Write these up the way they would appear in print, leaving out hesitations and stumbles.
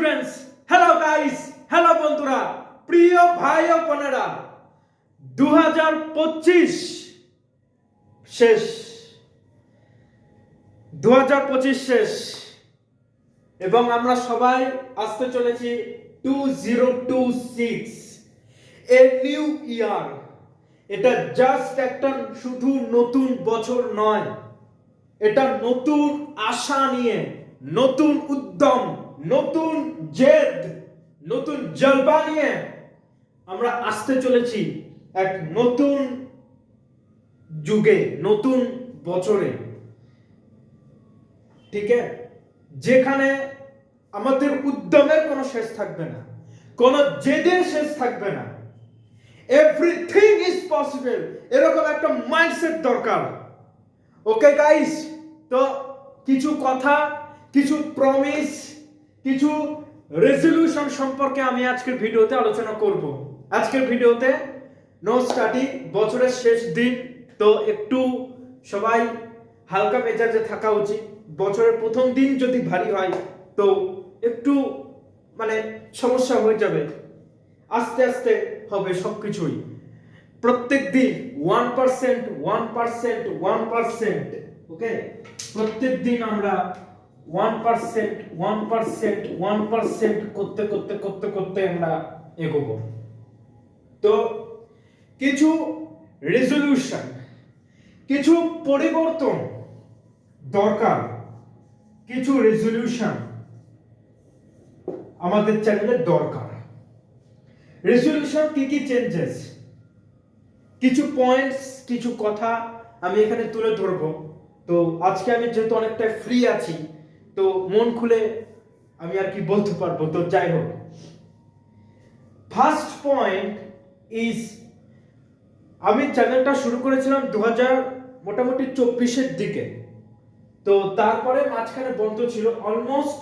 Students, hello guys, hello বন্ধুরা, প্রিয় ভাই ও বোনেরা, 2025 শেষ, 2025 শেষ এবং আমরা সবাই আসতে চলেছি 2026, এ নিউ ইয়ার। এটা জাস্ট একটা শুধু নতুন বছর নয়, এটা নতুন আশা নিয়ে, নতুন উদ্যম, নতুন জেদ, নতুন জলবা নিয়ে আমরা আসতে চলেছি এক নতুন যুগে, নতুন বছরে। ঠিক আছে, যেখানে আমাদের উদ্যমের কোনো শেষ থাকবে না, কোনো জেদের শেষ থাকবে না। এভরিথিং ইজ পসিবল, এরকম একটা মাইন্ডসেট দরকার। ওকে গাইস, তো কিছু কথা, কিছু প্রমিস, কিছু রেজলিউশন সম্পর্কে আমি আজকের ভিডিওতে আলোচনা করব। আজকের ভিডিওতে নো স্টাডি, বছরের শেষ দিন, তো একটু সবাই হালকা মেজাজে থাকা উচিত। বছরের প্রথম দিন যদি ভারী হয় তো একটু সমস্যা হয়ে যাবে, আস্তে আস্তে হবে সবকিছুই। প্রত্যেক দিন 1%, 1%, 1%, ওকে, প্রত্যেক দিন আমরা 1%, 1%, 1% করতে করতে করতে করতে আমরা এগোবো। তো কিছু রেজলিউশন, কিছু পরিবর্তন দরকার, কিছু রেজলিউশন আমাদের চ্যানেলে দরকার। রেজলিউশন কি কি চেঞ্জেস, কিছু পয়েন্টস, কিছু কথা আমি এখানে তুলে ধরবো। তো আজকে আমি যেহেতু অনেকটা ফ্রি আছি, তো মন খুলে আমি আর কি বলতে পারবো। তো যাই হোক, ফার্স্ট পয়েন্ট ইজ, আমি চ্যানেলটা শুরু করেছিলাম 2024 দিকে, তো তারপরে মাঝখানে বন্ধ ছিল। অলমোস্ট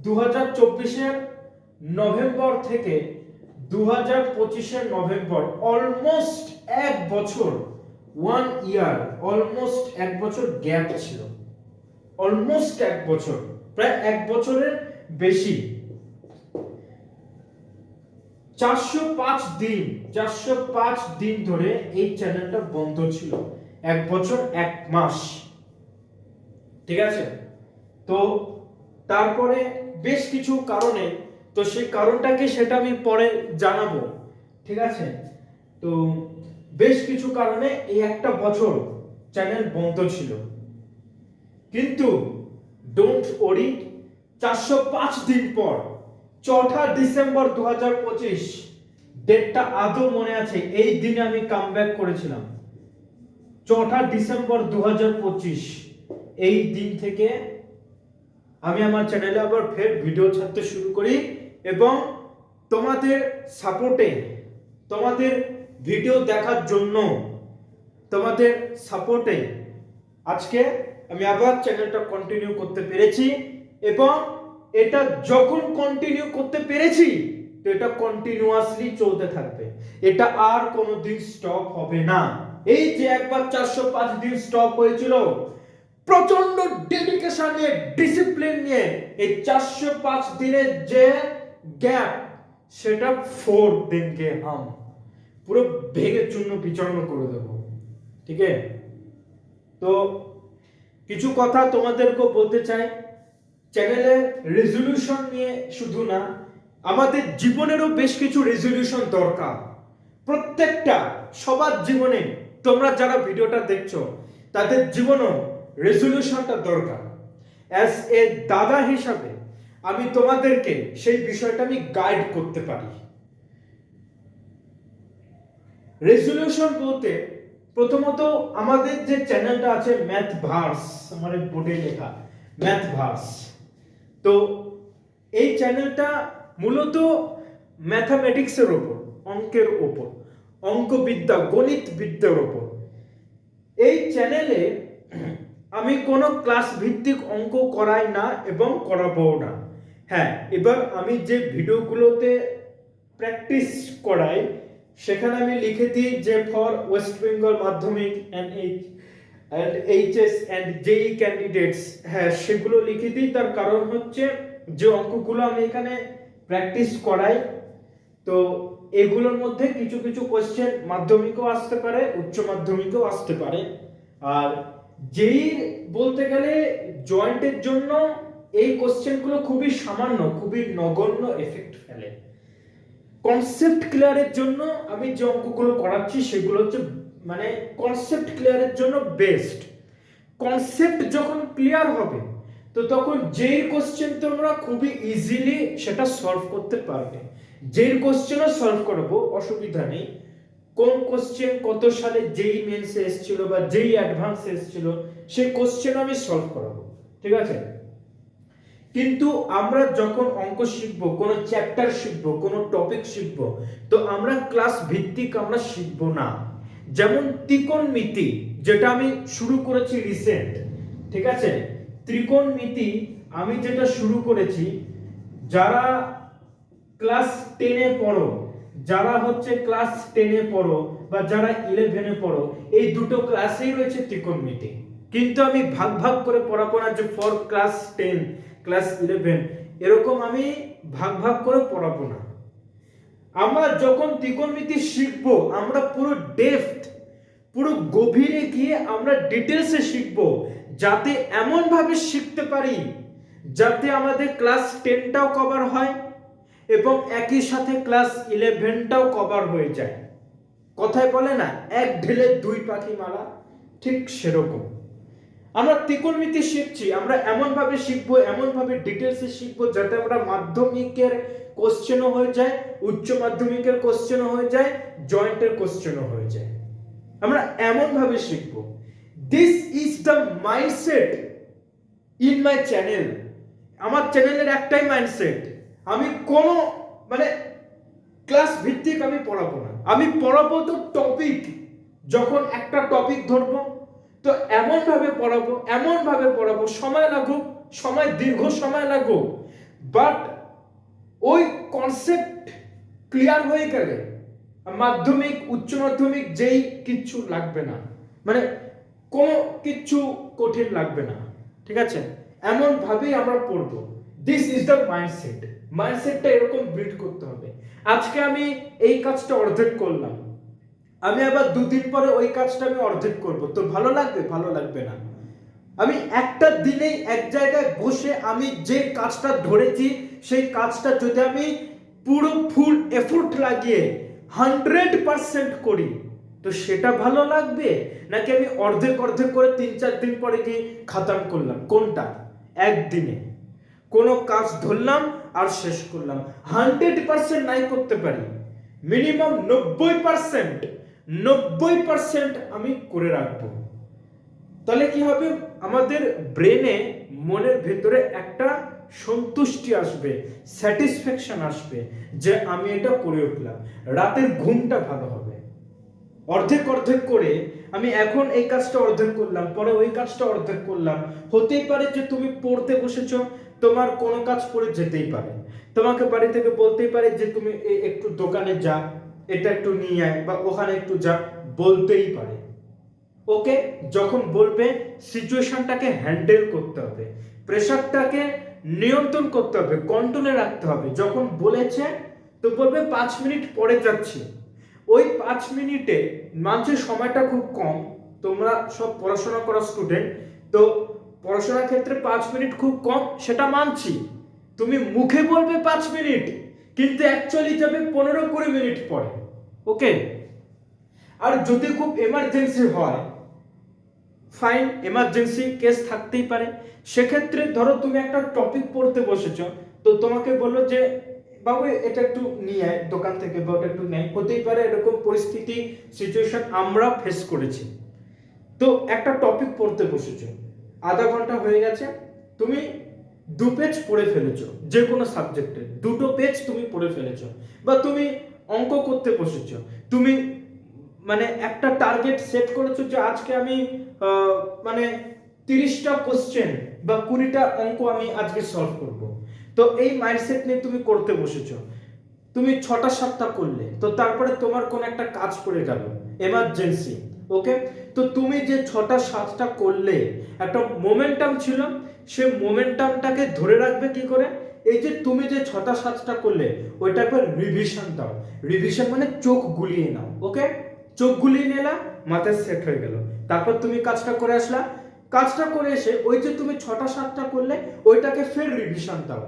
2024 নভেম্বর থেকে 2025 নভেম্বর, অলমোস্ট এক বছর, 1 ইয়ার, অলমোস্ট এক বছর গ্যাপ ছিল। অলমোস্ট এক বছর, প্রায় এক বছরের বেশি। 405 দিন ধরে এই চ্যানেলটা বন্ধ ছিল, এক বছর এক মাস। ঠিক আছে, তো তারপরে বেশ কিছু কারণে, তো সেই কারণটাকে সেটা আমি পরে জানাবো। ঠিক আছে, তো বেশ কিছু কারণে এই একটা বছর চ্যানেল বন্ধ ছিল, কিন্তু ডোন্ট ওরি, 405 দিন পর 4 ডিসেম্বর 2025, ডেটটা আদৌ মনে আছে, এই দিনে আমি কামব্যাক করেছিলাম। 4 ডিসেম্বর 2025, এই দিন থেকে আমি আমার চ্যানেলে আবার ফের ভিডিও ছাড়তে শুরু করি এবং তোমাদের সাপোর্টে, তোমাদের ভিডিও দেখার জন্য, তোমাদের সাপোর্টে আজকে আমি আবার চ্যানেলটা কন্টিনিউ করতে পেরেছি। এবং এটা যখন কন্টিনিউ করতে পেরেছি, তো এটা কন্টিনিউয়াসলি চলতে থাকবে, এটা আর কোনোদিন স্টপ হবে না। এই যে একবার 405 দিন স্টপ হয়েছিল, প্রচন্ড ডেডিকেশন নিয়ে, ডিসিপ্লিন নিয়ে এই 405 দিনের যে গ্যাপ, সেটা 4 দিনকে হাম পুরো ভেঙে চূর্ণ বিচূর্ণ করে দেব। ঠিক আছে, তো কিছু কথা তোমাদেরকে বলতে চাই। চ্যানেলের রেজলিউশন নিয়ে শুধু না, আমাদের জীবনেরও বেশ কিছু রেজলিউশন দরকার। প্রত্যেকটা, সবার জীবনে, তোমরা যারা ভিডিওটা দেখছো তাদের জীবনেও রেজলিউশনটা দরকার। অ্যাজ এ দাদা হিসাবে আমি তোমাদেরকে সেই বিষয়টা আমি গাইড করতে পারি। রেজলিউশন বলতে প্রথমত আমাদের যে চ্যানেলটা আছে ম্যাথ ভার্স, আমার বোর্ডে লেখা ম্যাথ ভার্স, তো এই চ্যানেলটা মূলত ম্যাথামেটিক্সের ওপর, অঙ্কের ওপর, অঙ্কবিদ্যা, গণিত বিদ্যার ওপর। এই চ্যানেলে আমি কোনো ক্লাস ভিত্তিক অঙ্ক করাই না এবং করাবো না। হ্যাঁ, এবার আমি যে ভিডিওগুলোতে প্র্যাকটিস করাই, সেখানে আমি লিখে দিই যে for West Bengal Madhyamik and HS and JEE candidates, হ্যাঁ সেগুলো লিখে দিই। তার কারণ হচ্ছে যে অঙ্কগুলো আমি এখানে প্র্যাকটিস করাই, তো এগুলোর মধ্যে কিছু কিছু কোশ্চেন মাধ্যমিকও আসতে পারে, উচ্চ মাধ্যমিকও আসতে পারে। আর যেই বলতে গেলে জয়েন্টের জন্য এই কোশ্চেনগুলো খুবই সামান্য, খুবই নগণ্য এফেক্ট ফেলে। কনসেপ্ট ক্লিয়ারের জন্য আমি যে অঙ্কগুলো করাচ্ছি সেগুলো হচ্ছে মানে কনসেপ্ট ক্লিয়ারের জন্য বেস্ট। কনসেপ্ট যখন ক্লিয়ার হবে তো তখন যেই কোশ্চেন তোমরা খুবই ইজিলি সেটা সলভ করতে পারবে। যেই কোশ্চেনও সলভ করবো অসুবিধা নেই। কোন কোশ্চেন কত সালে যেই মেন্সে এসেছিল বা যেই অ্যাডভান্স এসেছিল সেই কোশ্চেন আমি সলভ করাবো, ঠিক আছে। কিন্তু আমরা যখন অঙ্ক শিখবো, কোনো চ্যাপ্টার শিখবো, কোনো টপিক শিখবো, তো আমরা ক্লাস ভিত্তিক আমরা শিখবো না। যেমন ত্রিকোণমিতি, যেটা আমি শুরু করেছি রিসেন্ট, ঠিক আছে। ত্রিকোণমিতি আমি যেটা শুরু করেছি, যারা ক্লাস 10-এ পড়ো, যারা হচ্ছে ক্লাস 10-এ পড়ো বা যারা 11-এ পড়ো, এই দুটো ক্লাসেই রয়েছে ত্রিকোণমিতি। কিন্তু আমি ভাগ ভাগ করে পড়াবো না যে ফর ক্লাস 10, ক্লাস 11 এরকম আমি ভাগ ভাগ করে পড়াবো না। আমরা যখন ত্রিকোণমিতি শিখবো আমরা পুরো ডেপথ, পুরো গভীরে গিয়ে আমরা ডিটেলসে শিখবো, যাতে এমন ভাবে শিখতে পারি যাতে আমাদের ক্লাস 10টাও কভার হয় এবং একই সাথে ক্লাস 11টাও কভার হয়ে যায়। কথায় বলে না, এক ঢিলে দুই পাখি মারা, ঠিক সেরকম আমরা ত্রিকোণমিতি শিখছি। আমরা এমন ভাবে শিখবো, এমন ভাবে ডিটেলসে শিখবো যাতে আমরা মাধ্যমিকের কোশ্চেনও হয়ে যায়, উচ্চ মাধ্যমিকের কোশ্চেনও হয়ে যায়, জয়েন্টের কোশ্চেনও হয়ে যায়। আমরা এমন ভাবে শিখবো। This is the mindset in my channel. আমার চ্যানেলের একটাই মাইন্ডসেট, আমি কোনো মানে ক্লাস ভিত্তিক আমি পড়াবো না। আমি পড়াবো তো টপিক। যখন একটা টপিক ধরবো তো এমন ভাবে পড়াবো, এমন ভাবে পড়াবো, সময় লাগুক, সময় দীর্ঘ সময় লাগুক, বাট ওই কনসেপ্ট ক্লিয়ার হয়ে গেলে মাধ্যমিক উচ্চ মাধ্যমিক যেই কিচ্ছু লাগবে না, মানে কোনো কিচ্ছু কঠিন লাগবে না, ঠিক আছে। এমন ভাবেই আমরা পড়বো। This is the mindset. মাইন্ডসেটটা এরকম বিল্ড করতে হবে। আজকে আমি এই কাজটা অর্ধেক করলাম, আমি আবার দুদিন পরে ওই কাজটা আমি অর্ধেক করব, তো ভালো লাগবে? ভালো লাগবে না। আমি একটা দিনেই এক জায়গায় বসে আমি যে কাজটা ধরেছি সেই কাজটা যদি আমি পুরো ফুল এফোর্ট লাগিয়ে 100% করি তো সেটা ভালো লাগবে, নাকি আমি অর্ধেক অর্ধেক করে 3-4 দিন পরে গিয়ে খাতাম করলাম? কোনটা? একদিনে কোনো কাজ ধরলাম আর শেষ করলাম। 100% নাই করতে পারি, মিনিমাম 90% আমি করে রাখবো। তাহলে কি হবে? আমাদের ব্রেনে, মনের ভেতরে একটা সন্তুষ্টি আসবে, স্যাটিসফ্যাকশন আসবে যে আমি এটা করে উঠলাম। রাতের ঘুমটা ভালো হবে। অর্ধেক অর্ধেক করে আমি এখন এই কাজটা অর্ধেক করলাম, পরে ওই কাজটা অর্ধেক করলাম। হতেই পারে যে তুমি পড়তে বসেছো, তোমার কোনো কাজ পড়ে যেতেই পারে, তোমাকে বাড়ি থেকে বলতেই পারে যে তুমি একটু দোকানে যা, এটা একটু নিয়ে আয়, বা ওখানে একটু যা, বলতেই পারে। ওকে, যখন বলবে সিচুয়েশনটাকে হ্যান্ডেল করতে হবে, প্রেশারটাকে নিয়ন্ত্রণ করতে হবে, কন্ট্রোলে রাখতে হবে। যখন বলেছে তো বলবে 5 মিনিট পরে যাচ্ছি। ওই 5 মিনিটে মানুষের সময়টা খুব কম, তোমরা সব পড়াশোনা করা স্টুডেন্ট, তো পড়াশোনার ক্ষেত্রে 5 মিনিট খুব কম, সেটা মানছি। তুমি মুখে বলবে 5 মিনিট, কিন্তু অ্যাকচুয়ালি যাবে 15-20 মিনিট পরে। ওকে, আর যদি খুব এমার্জেন্সি হয়, ফাইন, এমার্জেন্সি কেস থাকতেই পারে, সেক্ষেত্রে ধরো তুমি একটা টপিক পড়তে বসেছো, তো তোমাকে বললো যে বাবু এটা একটু নিয়ে আয় দোকান থেকে, বা ওটা একটু নেয়, হতেই পারে এরকম পরিস্থিতি, সিচুয়েশন আমরা ফেস করেছি। তো একটা টপিক পড়তে বসেছো, আধা ঘন্টা হয়ে গেছে, তুমি 2 পেজ পড়ে ফেলেছো, যে কোনো সাবজেক্টে 2টো পেজ তুমি পড়ে ফেলেছো, বা তুমি অঙ্ক করতে বসেছো, তুমি মানে একটা টার্গেট সেট করেছো যে আজকে আমি মানে 30টা কোশ্চেন বা 20টা অঙ্ক আমি আজকে সলভ করব। তো এই মাইন্ডসেট নিয়ে তুমি করতে বসেছো, তুমি 6টা-7টা করলে, তো তারপরে তোমার কোন একটা কাজ পড়ে গেল, এমার্জেন্সি। ওকে, তো তুমি যে 6টা-7টা করলে একটা মোমেন্টাম ছিল, সে মোমেন্টামটাকে ধরে রাখবে কি করে? এই যে তুমি যে 6টা 7টা করলে ওইটা একবার রিভিশন দাও। রিভিশন মানে চোখ গুলিয়ে নাও। ওকে, চোখ গুলিয়ে নিলা, মাথায় সেট হয়ে গেল। তারপর তুমি কাজটা করে আসলা, কাজটা করে এসে ওই যে তুমি 6টা 7টা করলে ওইটাকে ফের রিভিশন দাও।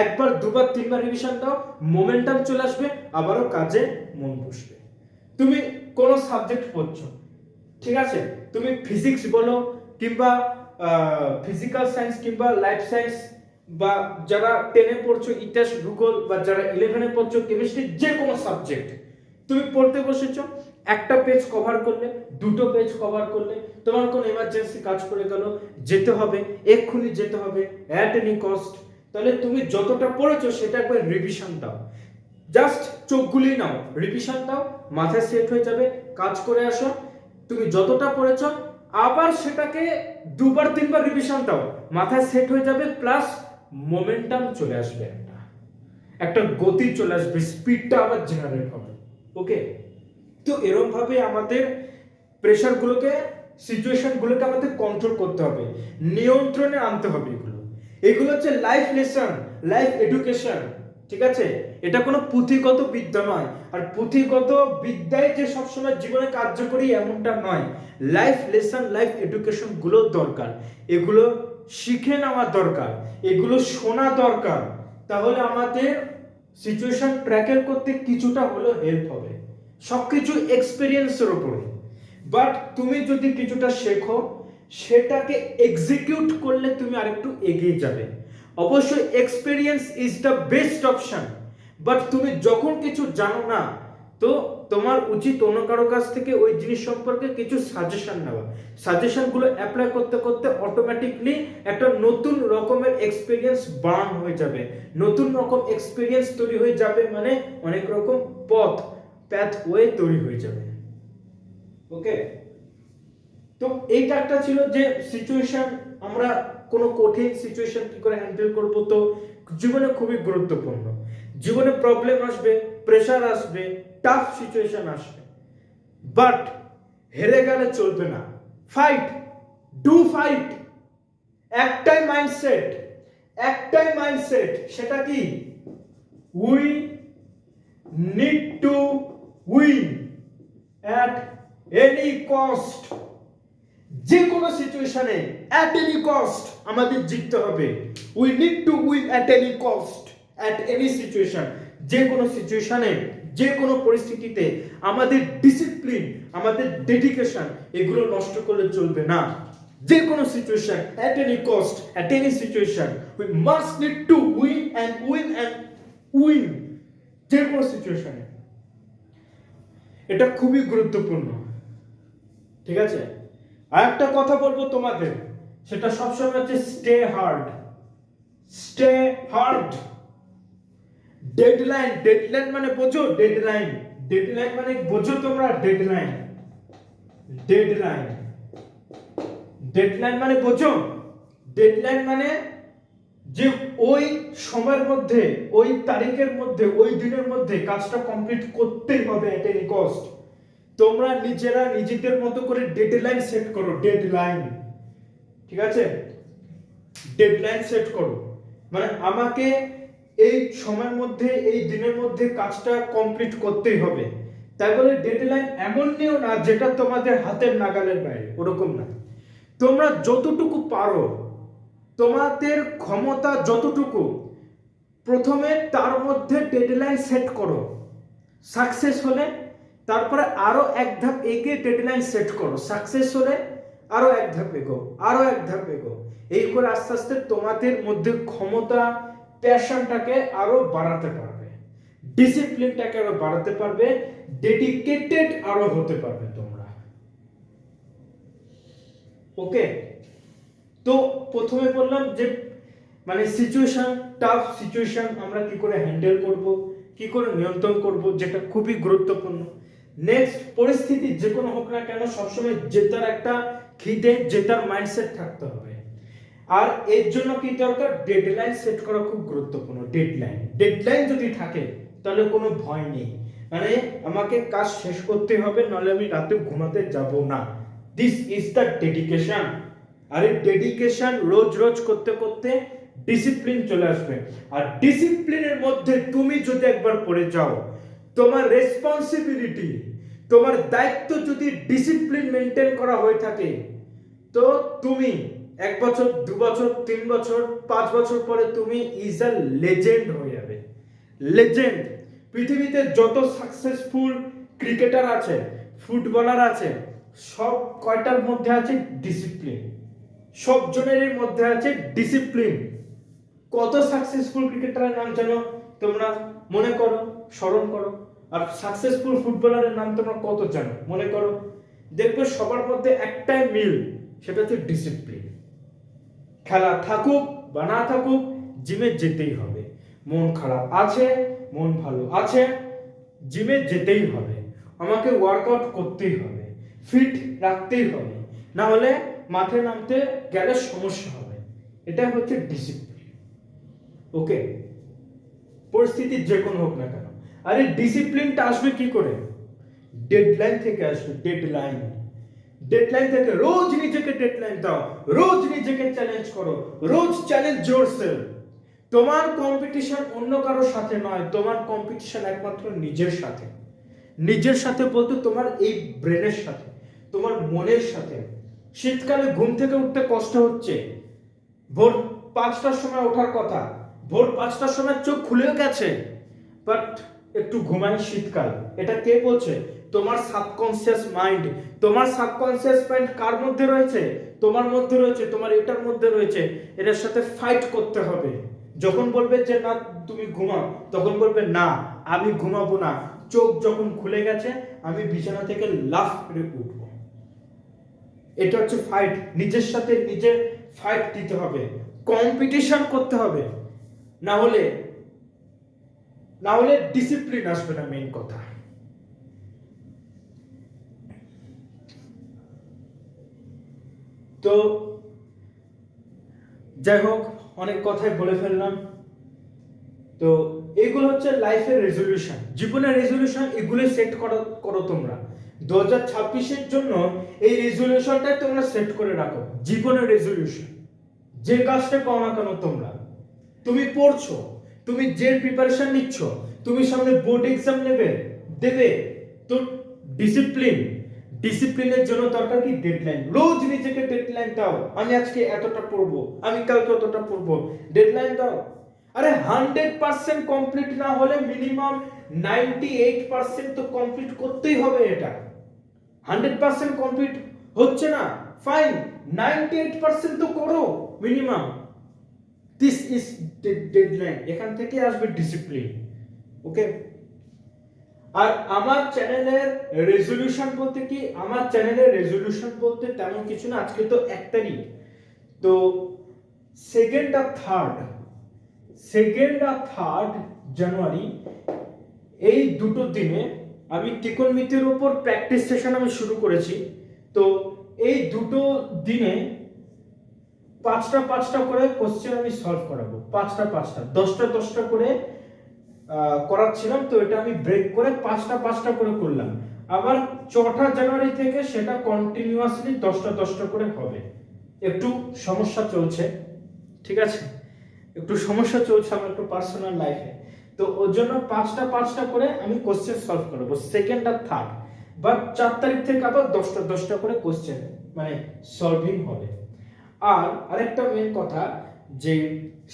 একবার, দুবার, তিনবার রিভিশন দাও, মোমেন্টাম চলে আসবে, আবারও কাজে মন বসবে। তুমি কোন সাবজেক্ট পড়ছো, ঠিক আছে, তুমি ফিজিক্স বলো কিংবা ফিজিক্যাল সায়েন্স কিংবা লাইফ সায়েন্স, বা যারা 10 এ পড়ছো ইতিহাস ভূগোল, বা যারা 11 এ পড়ছো কেমিস্ট্রি, যে কোনো সাবজেক্ট তুমি পড়তে বসেছো, একটা পেজ কভার করলে, দুটো পেজ কভার করলে, তোমার কোনো এমার্জেন্সি কাজ করে গেল, যেতে হবে, এক্ষুনি যেতে হবে, অ্যাট এনি কস্ট, তাহলে তুমি যতটা পড়েছো সেটা একবার রিভিশন দাও। জাস্ট চোখগুলি নাও, রিভিশন দাও, মাথায় সেট হয়ে যাবে, কাজ করে আসো। তুমি যতটা পড়েছো আবার সেটাকে দুবার তিনবার রিভিশন দাও, মাথায় সেট হয়ে যাবে, প্লাস মোমেন্টাম চলে আসবে, একটা গতি চলে আসবে, স্পিডটা আবার জেনারেট হবে। ওকে, তো এরকম ভাবে আমাদের প্রেশারগুলোকে, সিচুয়েশনগুলোকে আমাদের কন্ট্রোল করতে হবে, নিয়ন্ত্রণে আনতে হবে। এগুলো হচ্ছে লাইফ লেসন, লাইফ এডুকেশন, ঠিক আছে? এটা কোনো পুঁথিগত বিদ্যা নয়, আর পুঁথিগত বিদ্যায় যে সবসময় জীবনে কার্যকরী এমনটা নয়। লাইফ লেসন, লাইফ এডুকেশন গুলো দরকার, এগুলো শিখে নেওয়া দরকার, এগুলো শোনা দরকার, তাহলে আমাদের সিচুয়েশন ট্র্যাকেল করতে কিছুটা হলেও হেল্প হবে। সবকিছু এক্সপেরিয়েন্সের উপরে, বাট তুমি যদি কিছুটা শেখো, সেটাকে এক্সিকিউট করলে তুমি আরেকটু এগিয়ে যাবে। অবশ্যই experience is the best option, but তুমি যখন কিছু জানো না, তো তোমার উচিত অন্য কারো কাছ থেকে ওই জিনিস সম্পর্কে কিছু সাজেশন নেওয়া। সাজেশনগুলো অ্যাপ্লাই করতে করতে অটোমেটিকলি একটা নতুন রকমের এক্সপেরিয়েন্স বার্ন হয়ে যাবে, নতুন রকম এক্সপেরিয়েন্স তৈরি হয়ে যাবে, মানে অনেক রকম প্যাথওয়ে তৈরি হয়ে যাবে। ওকে, তো এইটা একটা ছিল যে সিচুয়েশন, আমরা কোনো কঠিন সিচুয়েশন কি করে হ্যান্ডেল করব, তো জীবনে খুবই গুরুত্বপূর্ণ। জীবনে প্রবলেম আসবে, প্রেসার আসবে, টাফ সিচুয়েশন আসবে, বাট হেরে গেলে চলবে না। Fight, do fight. একটাই মাইন্ডসেট, সেটা কি? We need to win at any cost. যে কোনো সিচুয়েশনে অ্যাট এনি কস্ট আমাদের জিততে হবে। We need to win at any cost, at any situation. যে কোনো সিচুয়েশনে, যে কোনো পরিস্থিতিতে আমাদের ডিসিপ্লিন, আমাদের ডেডিকেশন, এগুলো নষ্ট করলে চলবে না। যে কোনো situation, at any cost, at any situation, we must need to win and win and win. যে কোনো সিচুয়েশনে, এটা খুবই গুরুত্বপূর্ণ, ঠিক আছে? আর একটা কথা বলবো তোমাদের, সেটা সবসময় হচ্ছে স্টে হার্ড। ডেডলাইন মানে বোঝো? ডেডলাইন মানে বোঝো তোমরা? ডেডলাইন মানে বোঝো? ডেডলাইন মানে যে ওই সময়ের মধ্যে, ওই তারিখের মধ্যে, ওই দিনের মধ্যে কাজটা কমপ্লিট করতেই হবে এট এনি কস্ট। তোমরা নিজেরা নিজেদের মতো করে ডেডলাইন সেট করো, ঠিক আছে? ডেডলাইন সেট করো, মানে আমাকে এই সময়ের মধ্যে, এই দিনের মধ্যে কাজটা কমপ্লিট করতেই হবে। তাই বলে ডেডলাইন এমন নিও না যেটা তোমাদের হাতের নাগালের বাইরে, ওরকম না। তোমরা যতটুকু পারো, তোমাদের ক্ষমতা যতটুকু, প্রথমে তার মধ্যে ডেডলাইন সেট করো। সাকসেস হলে তারপরে আরো এক ধাপ এগিয়ে ডেডলাইন সেট করো। সাকসেস হলে আরো এক ধাপ এগো। এই করে আস্তে আস্তে তোমাদের মধ্যে ক্ষমতা, প্যাশনটাকে আরো বাড়াতে পারবে, ডিসিপ্লিনটাকে আরো বাড়াতে পারবে, ডেডিকেটেড আরো হতে পারবে তোমরা। ওকে, তো প্রথমে বললাম যে মানে সিচুয়েশন, টাফ সিচুয়েশন আমরা কি করে হ্যান্ডেল করব, কি করে নিয়ন্ত্রণ করব, যেটা খুবই গুরুত্বপূর্ণ। নেক্সট, পরিস্থিতি যে কোনো হোক না কেন, সবসময় জেতার একটা খিদে, জেতার মাইন্ডসেট থাকতে হবে। আর এর জন্য কি দরকার? ডেডলাইন সেট করা খুব গুরুত্বপূর্ণ। ডেডলাইন যদি থাকে তাহলে কোনো ভয় নেই, মানে আমাকে কাজ শেষ করতে হবে, নাহলে আমি রাতে ঘুমাতে যাব না। This is the dedication. আর এই ডেডিকেশন রোজ করতে করতে ডিসিপ্লিন চলে আসবে। আর ডিসিপ্লিনের মধ্যে তুমি যদি একবার পড়ে যাও, তোমার রেসপন্সিবিলিটি, তোমার দায়িত্ব যদি ডিসিপ্লিন মেনটেন করা হয়ে থাকে, তো তুমি 1 বছর, 2 বছর, 3 বছর, 5 বছর পরে তুমি ইজ আ লেজেন্ড হয়ে যাবে। লেজেন্ড। পৃথিবীতে যত সাকসেসফুল ক্রিকেটার আছে, ফুটবলার আছে, সব কয়টার মধ্যে আছে? ডিসিপ্লিন। সব জনের মধ্যে আছে ডিসিপ্লিন। কত সাকসেসফুল ক্রিকেটারের নাম জানো তোমরা? মনে করো, স্মরণ করো। আর সাকসেসফুল ফুটবলারের নাম তোমরা কত জানো? মনে করো। দেখবে সবার মধ্যে একটাই মিল, সেটা হচ্ছে ডিসিপ্লিন। খেলা থাকুক বা না থাকুক, জিমে যেতেই হবে। মন খারাপ আছে, মন ভালো আছে, জিমে যেতেই হবে। আমাকে ওয়ার্কআউট করতেই হবে, ফিট রাখতেই হবে, না হলে মাঠে নামতে গেলে সমস্যা হবে। এটা হচ্ছে ডিসিপ্লিন। ওকে, পরিস্থিতি যে কোনো হোক না কেন। আর এই ডিসিপ্লিনটা আসবে কি করে? ডেডলাইন থেকে আসবে। ডেডলাইন থেকে। রোজ নিজেকে ডেডলাইন দাও, রোজ নিজেকে চ্যালেঞ্জ করো, রোজ চ্যালেঞ্জ ইয়োরসেলফ। তোমার কম্পিটিশন অন্য কারোর সাথে নয়, তোমার কম্পিটিশন একমাত্র নিজের সাথে। নিজের সাথে বলতে তোমার এই ব্রেনের সাথে, তোমার মনের সাথে। শীতকালে ঘুম থেকে উঠতে কষ্ট হচ্ছে, ভোর 5টার সময় ওঠার কথা, ভোর 5টার সময় চোখ খুলেও গেছে, বাট একটু ঘুমাই, শীতকাল। এটা কে বলছে? তোমার সাবকনসিয়াস মাইন্ড। তোমার সাবকনসিয়াস মাইন্ড কার মধ্যে রয়েছে? তোমার মধ্যে রয়েছে, তোমার এটার মধ্যে রয়েছে। এটার সাথে ফাইট করতে হবে। যখন বলবে যে না তুমি ঘুমাও, তখন বলবে না আমি ঘুমাবো না। চোখ যখন খুলে গেছে, আমি বিছানা থেকে লাফ করে উঠবো। এটা হচ্ছে ফাইট। নিজের সাথে নিজে ফাইট দিতে হবে, কম্পিটিশন করতে হবে। না হলে ডিসিপ্লিন আসবে না, মেইন কথা। তো যাই হোক, অনেক কথাই বলে ফেললাম। তো এগুলো হচ্ছে লাইফের রেজলিউশন, জীবনের রেজলিউশন। এগুলো সেট করো তোমরা 2026-এর জন্য। এই রেজলিউশনটাই তোমরা সেট করে রাখো, জীবনের রেজলিউশন। যে কাজটা পাও না কেন তোমরা, তুমি পড়ছো, তুমি যে প্রিপারেশন নিচ্ছ, তুমি সামনে বোর্ড এক্সাম দেবে, তো ডিসিপ্লিনের জন্য দরকার কি? ডেডলাইন। রোজ নিজেকে ডেডলাইন দাও। আমি আজকে এতটা পড়বো, আমি কালকে এতটা পড়বো। ডেডলাইন দাও। আরে 100% কমপ্লিট না হলে মিনিমাম 98% তো কমপ্লিট করতেই হবে। এটা 100% কমপ্লিট হচ্ছে না, ফাইন, 98% তো করো মিনিমাম। This is deadline. এখান থেকে আসবে ডিসিপ্লিন। ওকে। আর আমার চ্যানেলের রেজলিউশন বলতে কি? আমার চ্যানেলের রেজলিউশন বলতে তেমন কিছু না। আজকে তো 1 তারিখ, তো 2nd আর 3rd জানুয়ারি, এই দুটো দিনে আমি ত্রিকোণমিতির উপর প্র্যাকটিস সেশন আমি শুরু করেছি। তো এই দুটো দিনে 5টা করে কোশ্চেন আমি সলভ করাবো। 5টা 10টা করে করাচ্ছিলাম, তো এটা আমি ব্রেক করে 5টা করে করলাম। আবার 4ঠা জানুয়ারি থেকে সেটা কন্টিনিউয়াসলি 10টা করে হবে। একটু সমস্যা চলছে, ঠিক আছে, একটু সমস্যা চলছে আমার একটু পার্সোনাল লাইফে। তো ওর জন্য 5টা করে আমি কোশ্চেন সলভ করবো 2nd আর 3rd। বা 4 তারিখ থেকে আবার 10টা করে কোশ্চেন মানে সলভিং হবে। আর আরেকটা মেন কথা, যে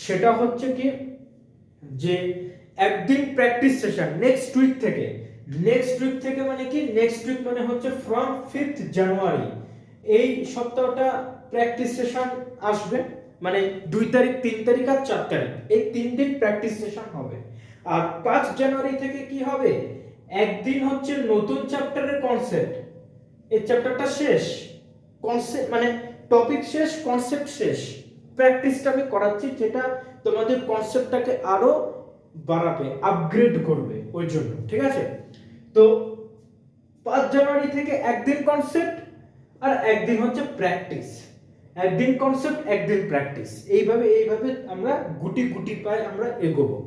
সেটা হচ্ছে কি, যে একদিন প্র্যাকটিস সেশন নেক্সট উইক থেকে মানে কি? নেক্সট উইক মানে হচ্ছে ফ্রম 5th জানুয়ারি। এই সপ্তাহটা প্র্যাকটিস সেশন আসবে, মানে 2 তারিখ, 3 তারিখ আর 4 তারিখ, এই 3 দিন প্র্যাকটিস সেশন হবে। আর 5 জানুয়ারি থেকে কি হবে? একদিন হচ্ছে নতুন চ্যাপ্টারের কনসেপ্ট, এই চ্যাপ্টারটা শেষ, কনসেপ্ট মানে টপিক শেষ, কনসেপ্ট শেষ। প্র্যাকটিসটা আমি করাচ্ছি, যেটা তোমাদের কনসেপ্টটাকে আরো বাড়াবে, আপগ্রেড করবে ওই জন্য, ঠিক আছে। তো 5 জানুয়ারি থেকে একদিন কনসেপ্ট আর একদিন হচ্ছে প্র্যাকটিস। একদিন কনসেপ্ট, একদিন প্র্যাকটিস, এইভাবে আমরা গুটি পায়ে আমরা এগোবো।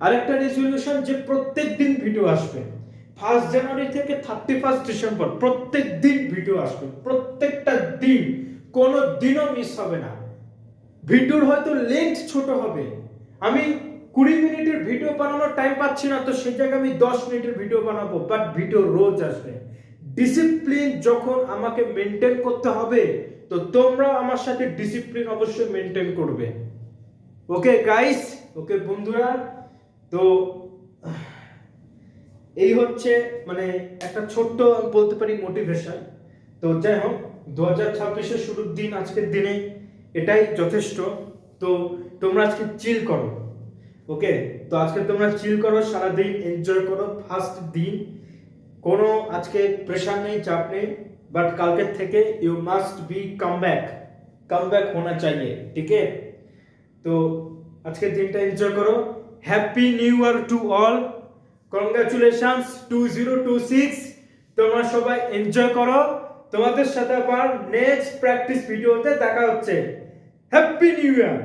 আরেকটা রেজলিউশন, যে প্রত্যেক দিন ভিডিও আসবে। 1 জানুয়ারি থেকে 31 ডিসেম্বর প্রত্যেক দিন ভিডিও আসবে, প্রত্যেকটা দিন, কোনো দিনও মিস হবে না। ভিডিওর হয়তো লেন্থ ছোট হবে, আমি 20 মিনিটের ভিডিও বানানোর টাইম পাচ্ছি না, তো সেই জায়গায় আমি 10 মিনিটের ভিডিও বানাবো, বাট ভিডিও রোজ আসবে। ডিসিপ্লিন যখন আমাকে মেনটেন করতে হবে, তো তোমরাও আমার সাথে ডিসিপ্লিন অবশ্যই মেনটেন করবে। ওকে গাইস, ওকে বন্ধুরা, তো এই হচ্ছে মানে একটা ছোট্ট আমি বলতে পারি মোটিভেশন। তো যাই হোক, 2026-এর শুরুর দিন, আজকের দিনে এটাই যথেষ্ট। তো তোমরা আজকে চিল করো, ওকে? তো আজকে তোমরা চিল করো, সারাদিন এনজয় করো, ফার্স্ট দিন, কোনো আজকে প্রেশার নেই, চাপ নেই, বাট কালকের থেকে you must be come back होना चाहिए, ঠিক আছে? তো আজকের দিনটা এনজয় করো। Happy new year to all, congratulations 2026। তোমরা সবাই এনজয় করো, তোমাদের সাথে আবার নেক্সট প্র্যাকটিস ভিডিওতে দেখা হচ্ছে। হ্যাপি নিউ ইয়ার।